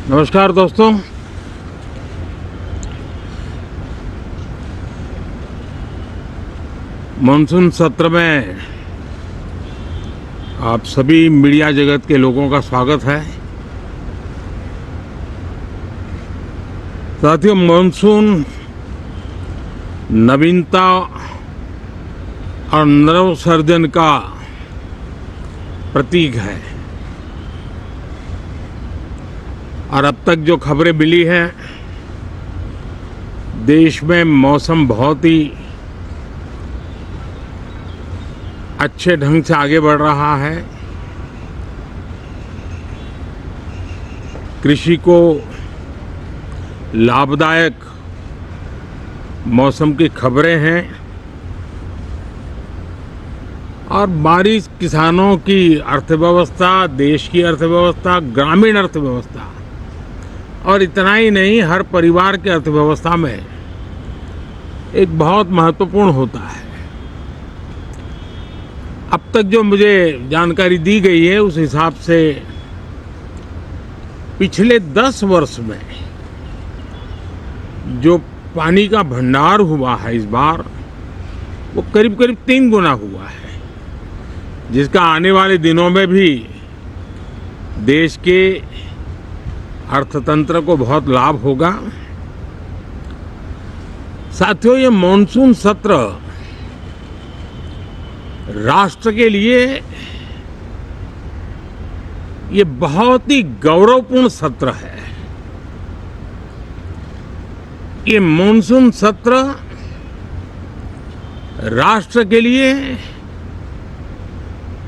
नमस्कार दोस्तों। मानसून सत्र में आप सभी मीडिया जगत के लोगों का स्वागत है। साथियों, मानसून नवीनता और नवसर्जन का प्रतीक है और अब तक जो खबरें मिली हैं, देश में मौसम बहुत ही अच्छे ढंग से आगे बढ़ रहा है। कृषि को लाभदायक मौसम की खबरें हैं और बारिश किसानों की अर्थव्यवस्था, देश की अर्थव्यवस्था, ग्रामीण अर्थव्यवस्था और इतना ही नहीं, हर परिवार की अर्थव्यवस्था में एक बहुत महत्वपूर्ण होता है। अब तक जो मुझे जानकारी दी गई है उस हिसाब से पिछले 10 वर्ष में जो पानी का भंडार हुआ है इस बार, वो करीब करीब 3 गुना हुआ है, जिसका आने वाले दिनों में भी देश के अर्थतंत्र को बहुत लाभ होगा। साथियों, ये मॉनसून सत्र राष्ट्र के लिए ये बहुत ही गौरवपूर्ण सत्र है। ये मॉनसून सत्र राष्ट्र के लिए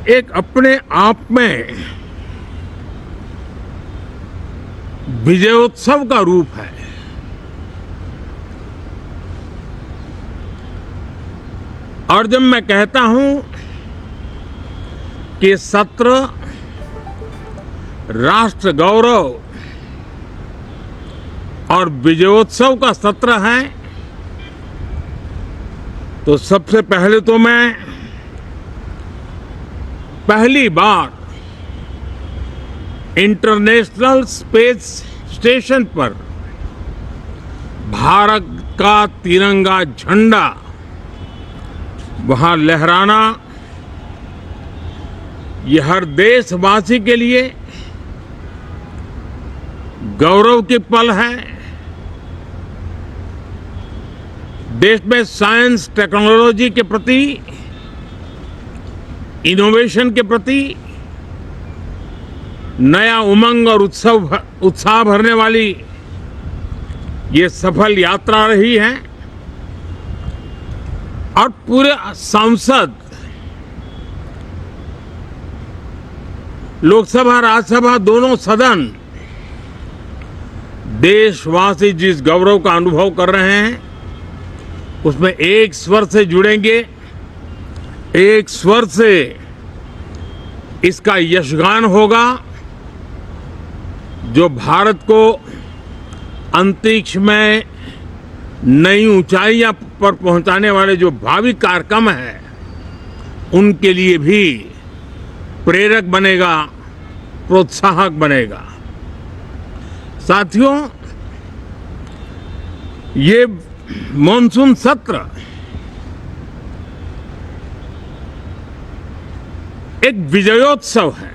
एक अपने आप में विजयोत्सव का रूप है। और जब मैं कहता हूं कि सत्र राष्ट्र गौरव और विजयोत्सव का सत्र है, तो सबसे पहले तो मैं पहली बार इंटरनेशनल स्पेस स्टेशन पर भारत का तिरंगा झंडा वहां लहराना, ये हर देशवासी के लिए गौरव की पल है। देश में साइंस टेक्नोलॉजी के प्रति, इनोवेशन के प्रति नया उमंग और उत्साह भरने वाली ये सफल यात्रा रही है और पूरे संसद, लोकसभा राज्यसभा दोनों सदन देशवासी जिस गौरव का अनुभव कर रहे हैं उसमें एक स्वर से जुड़ेंगे, एक स्वर से इसका यशगान होगा। जो भारत को अंतरिक्ष में नई ऊंचाइयां पर पहुंचाने वाले जो भावी कार्यक्रम हैं, उनके लिए भी प्रेरक बनेगा, प्रोत्साहक बनेगा। साथियों, ये मॉनसून सत्र एक विजयोत्सव है।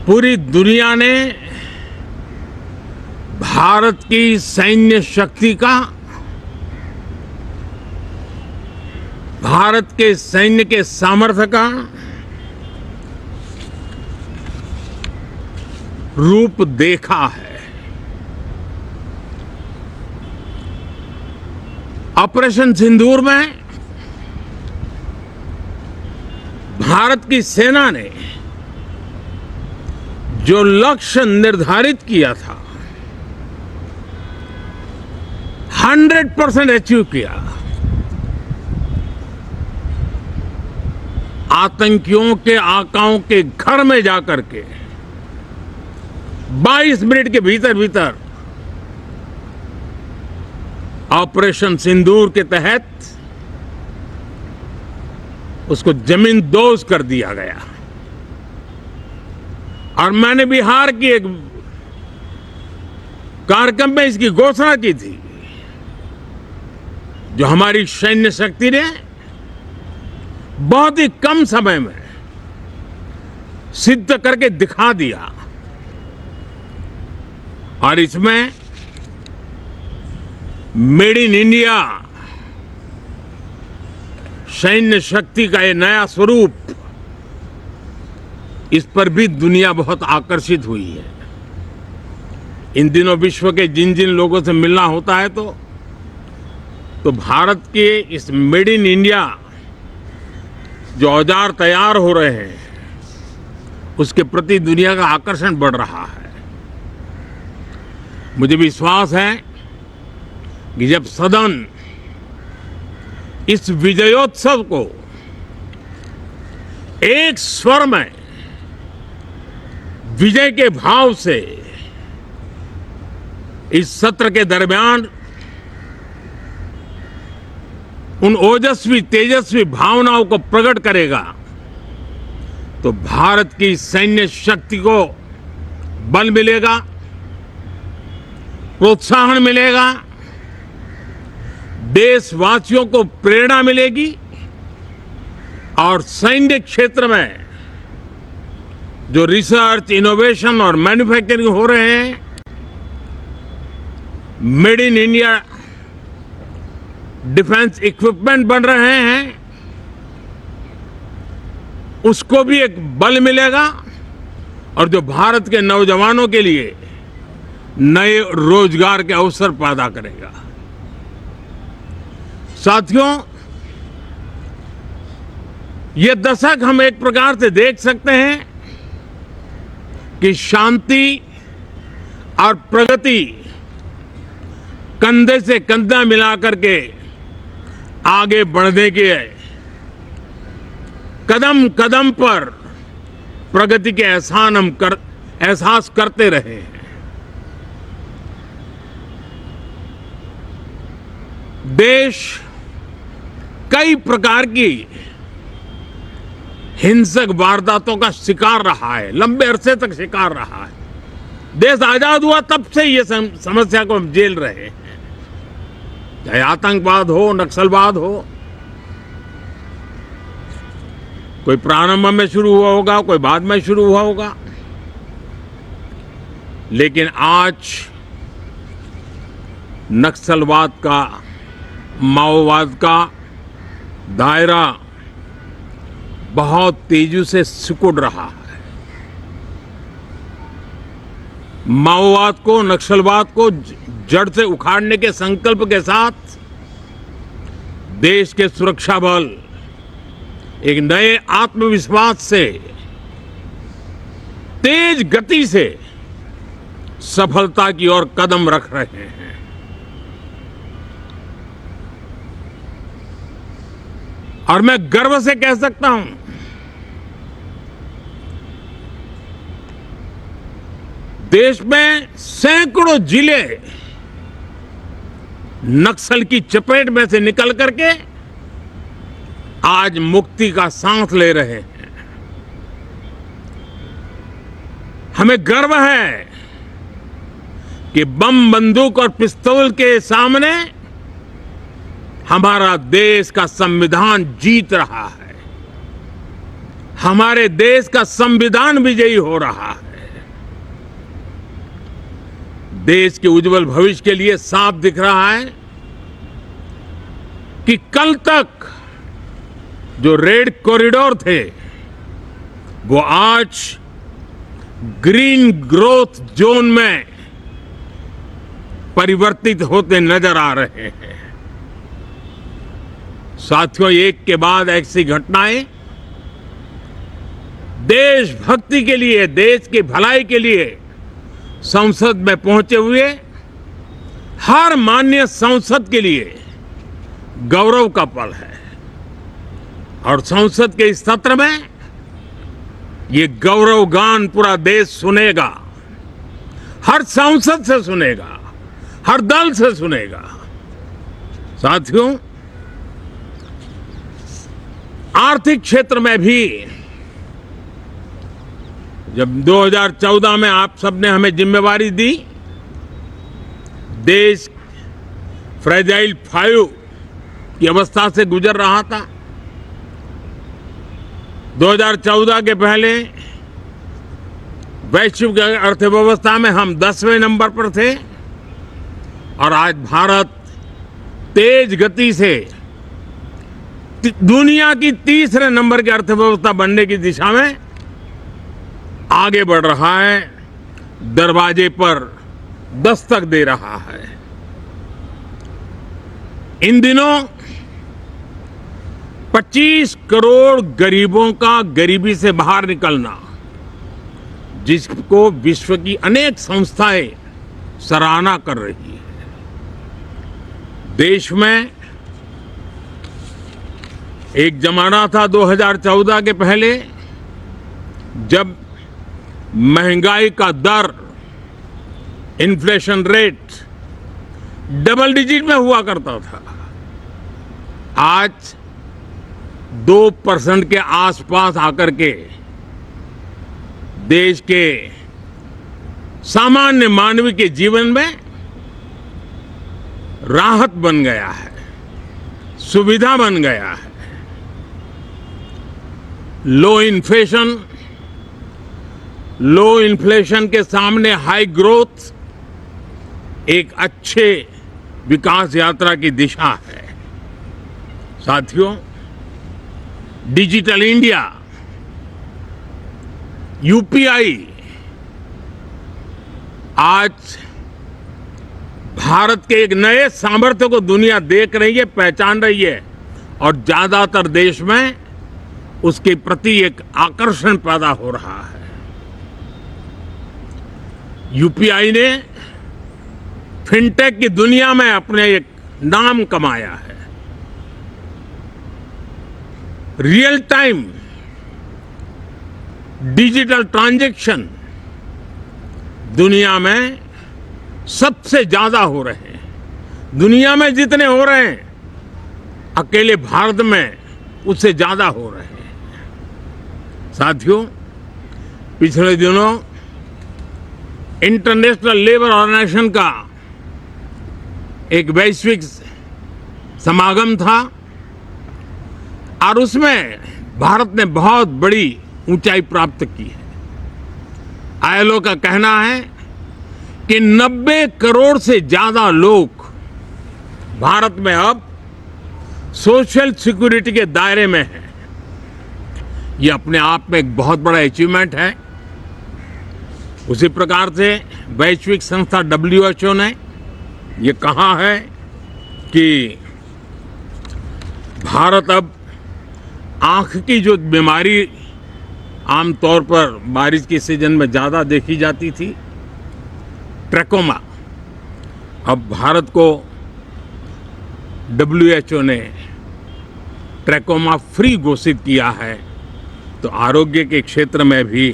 पूरी दुनिया ने भारत की सैन्य शक्ति का, भारत के सैन्य के सामर्थ्य का रूप देखा है। ऑपरेशन सिंदूर में भारत की सेना ने जो लक्ष्य निर्धारित किया था 100% अचीव किया। आतंकियों के आकाओं के घर में जाकर के 22 मिनट के भीतर भीतर ऑपरेशन सिंदूर के तहत उसको जमींदोज कर दिया गया। और मैंने बिहार की एक कार्यक्रम में इसकी घोषणा की थी, जो हमारी सैन्य शक्ति ने बहुत ही कम समय में सिद्ध करके दिखा दिया। और इसमें मेड इन इंडिया सैन्य शक्ति का ये नया स्वरूप, इस पर भी दुनिया बहुत आकर्षित हुई है। इन दिनों विश्व के जिन जिन लोगों से मिलना होता है तो भारत के इस मेड इन इंडिया जो औजार तैयार हो रहे हैं, उसके प्रति दुनिया का आकर्षण बढ़ रहा है। मुझे विश्वास है कि जब सदन इस विजयोत्सव को एक स्वर में विजय के भाव से इस सत्र के दरमियान उन ओजस्वी तेजस्वी भावनाओं को प्रकट करेगा, तो भारत की सैन्य शक्ति को बल मिलेगा, प्रोत्साहन मिलेगा, देशवासियों को प्रेरणा मिलेगी और सैन्य क्षेत्र में जो रिसर्च, इनोवेशन और मैन्युफैक्चरिंग हो रहे हैं, made in India defence equipment बन रहे हैं, उसको भी एक बल मिलेगा और जो भारत के नौजवानों के लिए नए रोजगार के अवसर पैदा करेगा। साथियों, ये दशक हम एक प्रकार से देख सकते हैं कि शांति और प्रगति कंधे से कंधा मिलाकर के आगे बढ़ने के कदम कदम पर प्रगति के एहसास करते रहे हैं। देश कई प्रकार की हिंसक वारदातों का शिकार रहा है, लंबे अरसे तक शिकार रहा है। देश आजाद हुआ तब से ये समस्या को हम झेल रहे हैं, चाहे आतंकवाद हो, नक्सलवाद हो। कोई प्रारंभ में शुरू हुआ होगा, कोई बाद में शुरू हुआ होगा, लेकिन आज नक्सलवाद का, माओवाद का दायरा बहुत तेजी से सिकुड़ रहा है। माओवाद को, नक्सलवाद को जड़ से उखाड़ने के संकल्प के साथ देश के सुरक्षा बल एक नए आत्मविश्वास से, तेज गति से सफलता की ओर कदम रख रहे हैं। और मैं गर्व से कह सकता हूं, देश में सैकड़ों जिले नक्सल की चपेट में से निकल करके आज मुक्ति का सांस ले रहे हैं। हमें गर्व है कि बम, बंदूक और पिस्तौल के सामने हमारा देश का संविधान जीत रहा है, हमारे देश का संविधान विजयी हो रहा है। देश के उज्जवल भविष्य के लिए साफ दिख रहा है कि कल तक जो रेड कॉरिडोर थे, वो आज ग्रीन ग्रोथ जोन में परिवर्तित होते नजर आ रहे हैं। साथियों, एक के बाद ऐसी घटनाएं देशभक्ति के लिए, देश की भलाई के लिए संसद में पहुंचे हुए हर माननीय सांसद के लिए गौरव का पल है। और संसद के इस सत्र में ये गौरव गान पूरा देश सुनेगा, हर सांसद से सुनेगा, हर दल से सुनेगा। साथियों, आर्थिक क्षेत्र में भी जब 2014 में आप सबने हमें जिम्मेवारी दी, देश फ्रेजाइल 5 की अवस्था से गुजर रहा था। 2014 के पहले वैश्विक अर्थव्यवस्था में हम 10वें नंबर पर थे और आज भारत तेज गति से दुनिया की तीसरे नंबर की अर्थव्यवस्था बनने की दिशा में आगे बढ़ रहा है, दरवाजे पर दस्तक दे रहा है। इन दिनों 25 करोड़ गरीबों का गरीबी से बाहर निकलना, जिसको विश्व की अनेक संस्थाएं सराहना कर रही है। देश में एक जमाना था 2014 के पहले, जब महंगाई का दर, इन्फ्लेशन रेट डबल डिजिट में हुआ करता था। आज 2% के आसपास आकर के देश के सामान्य मानव के जीवन में राहत बन गया है, सुविधा बन गया है। लो इन्फ्लेशन के सामने हाई ग्रोथ एक अच्छे विकास यात्रा की दिशा है। साथियों, डिजिटल इंडिया, यूपीआई आज भारत के एक नए सामर्थ्य को दुनिया देख रही है, पहचान रही है और ज्यादातर देश में उसके प्रति एक आकर्षण पैदा हो रहा है। यूपीआई ने फिनटेक की दुनिया में अपने एक नाम कमाया है। रियल टाइम डिजिटल ट्रांजैक्शन दुनिया में सबसे ज्यादा हो रहे हैं। दुनिया में जितने हो रहे हैं, अकेले भारत में उससे ज्यादा हो रहे हैं। साथियों, पिछले दिनों इंटरनेशनल लेबर ऑर्गेनाइजेशन का एक वैश्विक समागम था और उसमें भारत ने बहुत बड़ी ऊंचाई प्राप्त की है। आईएलओ का कहना है कि 90 करोड़ से ज्यादा लोग भारत में अब सोशल सिक्योरिटी के दायरे में हैं। ये अपने आप में एक बहुत बड़ा अचीवमेंट है। उसी प्रकार से वैश्विक संस्था WHO ने ये कहा है कि भारत अब आंख की जो बीमारी आमतौर पर बारिश के सीजन में ज्यादा देखी जाती थी, ट्रैकोमा, अब भारत को WHO ने ट्रैकोमा फ्री घोषित किया है। तो आरोग्य के क्षेत्र में भी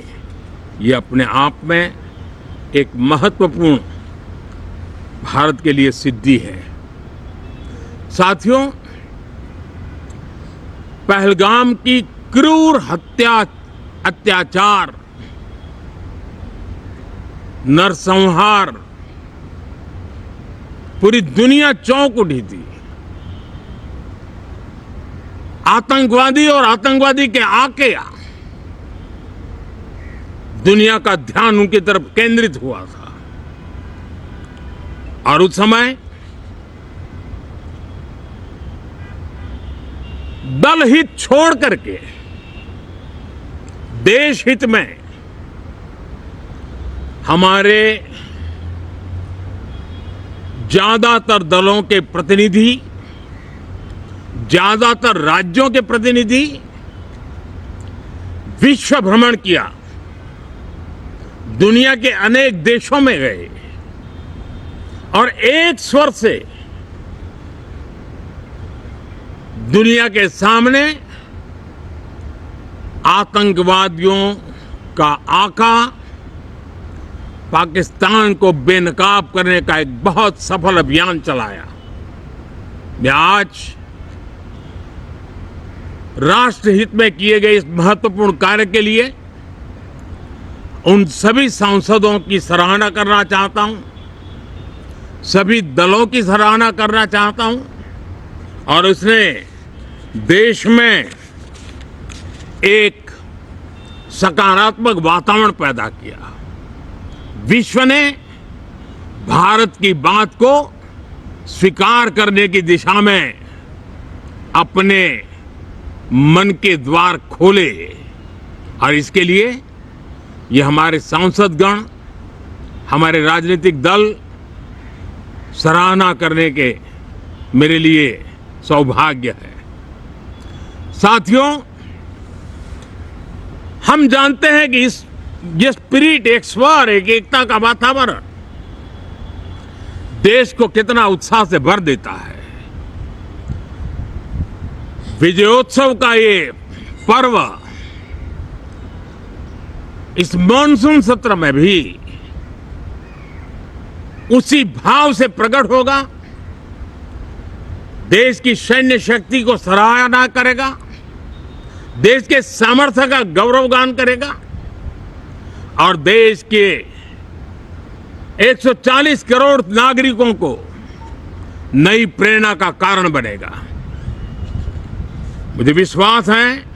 ये अपने आप में एक महत्वपूर्ण भारत के लिए सिद्धि है। साथियों, पहलगाम की क्रूर अत्याचार, नरसंहार, पूरी दुनिया चौंक उठी थी। आतंकवादी और आतंकवादी के आके दुनिया का ध्यान उनकी तरफ केंद्रित हुआ था और उस समय दल हित छोड़ करके देश हित में हमारे ज्यादातर दलों के प्रतिनिधि, ज्यादातर राज्यों के प्रतिनिधि विश्व भ्रमण किया, दुनिया के अनेक देशों में गए और एक स्वर से दुनिया के सामने आतंकवादियों का आका पाकिस्तान को बेनकाब करने का एक बहुत सफल अभियान चलाया। मैं आज राष्ट्रहित में किए गए इस महत्वपूर्ण कार्य के लिए उन सभी सांसदों की सराहना करना चाहता हूं, सभी दलों की सराहना करना चाहता हूं और उसने देश में एक सकारात्मक वातावरण पैदा किया। विश्व ने भारत की बात को स्वीकार करने की दिशा में अपने मन के द्वार खोले और इसके लिए ये हमारे सांसदगण, हमारे राजनीतिक दल सराहना करने के मेरे लिए सौभाग्य है। साथियों, हम जानते हैं कि ये स्पिरिट, एक स्वर, एक एकता का वातावरण देश को कितना उत्साह से भर देता है। विजयोत्सव का ये पर्व इस मॉनसून सत्र में भी उसी भाव से प्रकट होगा। देश की सैन्य शक्ति को सराहना करेगा, देश के सामर्थ्य का गौरवगान करेगा और देश के 140 करोड़ नागरिकों को नई प्रेरणा का कारण बनेगा। मुझे विश्वास है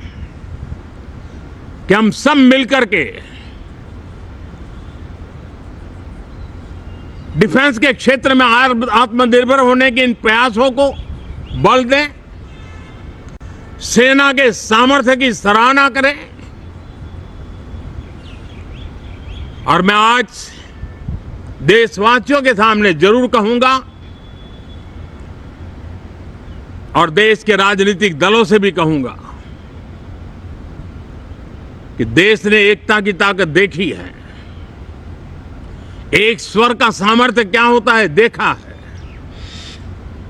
कि हम सब मिलकर के डिफेंस के क्षेत्र में आत्मनिर्भर होने के इन प्रयासों को बल दें, सेना के सामर्थ्य की सराहना करें और मैं आज देशवासियों के सामने जरूर कहूंगा और देश के राजनीतिक दलों से भी कहूंगा कि देश ने एकता की ताकत देखी है, एक स्वर का सामर्थ्य क्या होता है देखा है।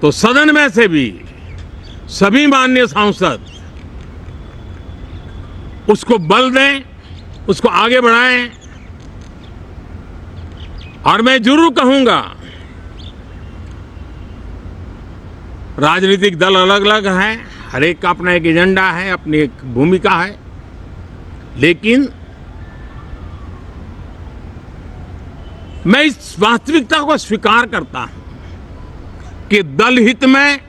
तो सदन में से भी सभी माननीय सांसद उसको बल दें, उसको आगे बढ़ाएं और मैं जरूर कहूंगा, राजनीतिक दल अलग अलग हैं, हर एक का अपना एक एजेंडा है, अपनी एक भूमिका है, लेकिन मैं इस वास्तविकता को स्वीकार करता हूं कि दल हित में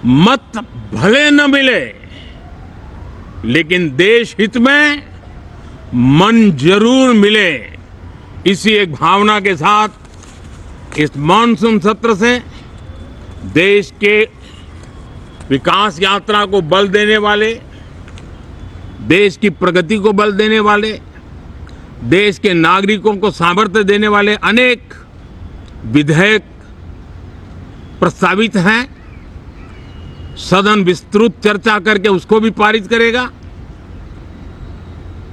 मत भले न मिले, लेकिन देश हित में मन जरूर मिले। इसी एक भावना के साथ इस मॉनसून सत्र से देश के विकास यात्रा को बल देने वाले, देश की प्रगति को बल देने वाले, देश के नागरिकों को सामर्थ्य देने वाले अनेक विधेयक प्रस्तावित हैं। सदन विस्तृत चर्चा करके उसको भी पारित करेगा।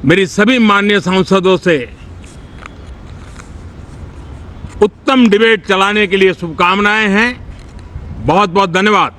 मेरी सभी माननीय सांसदों से उत्तम डिबेट चलाने के लिए शुभकामनाएं हैं। बहुत बहुत धन्यवाद।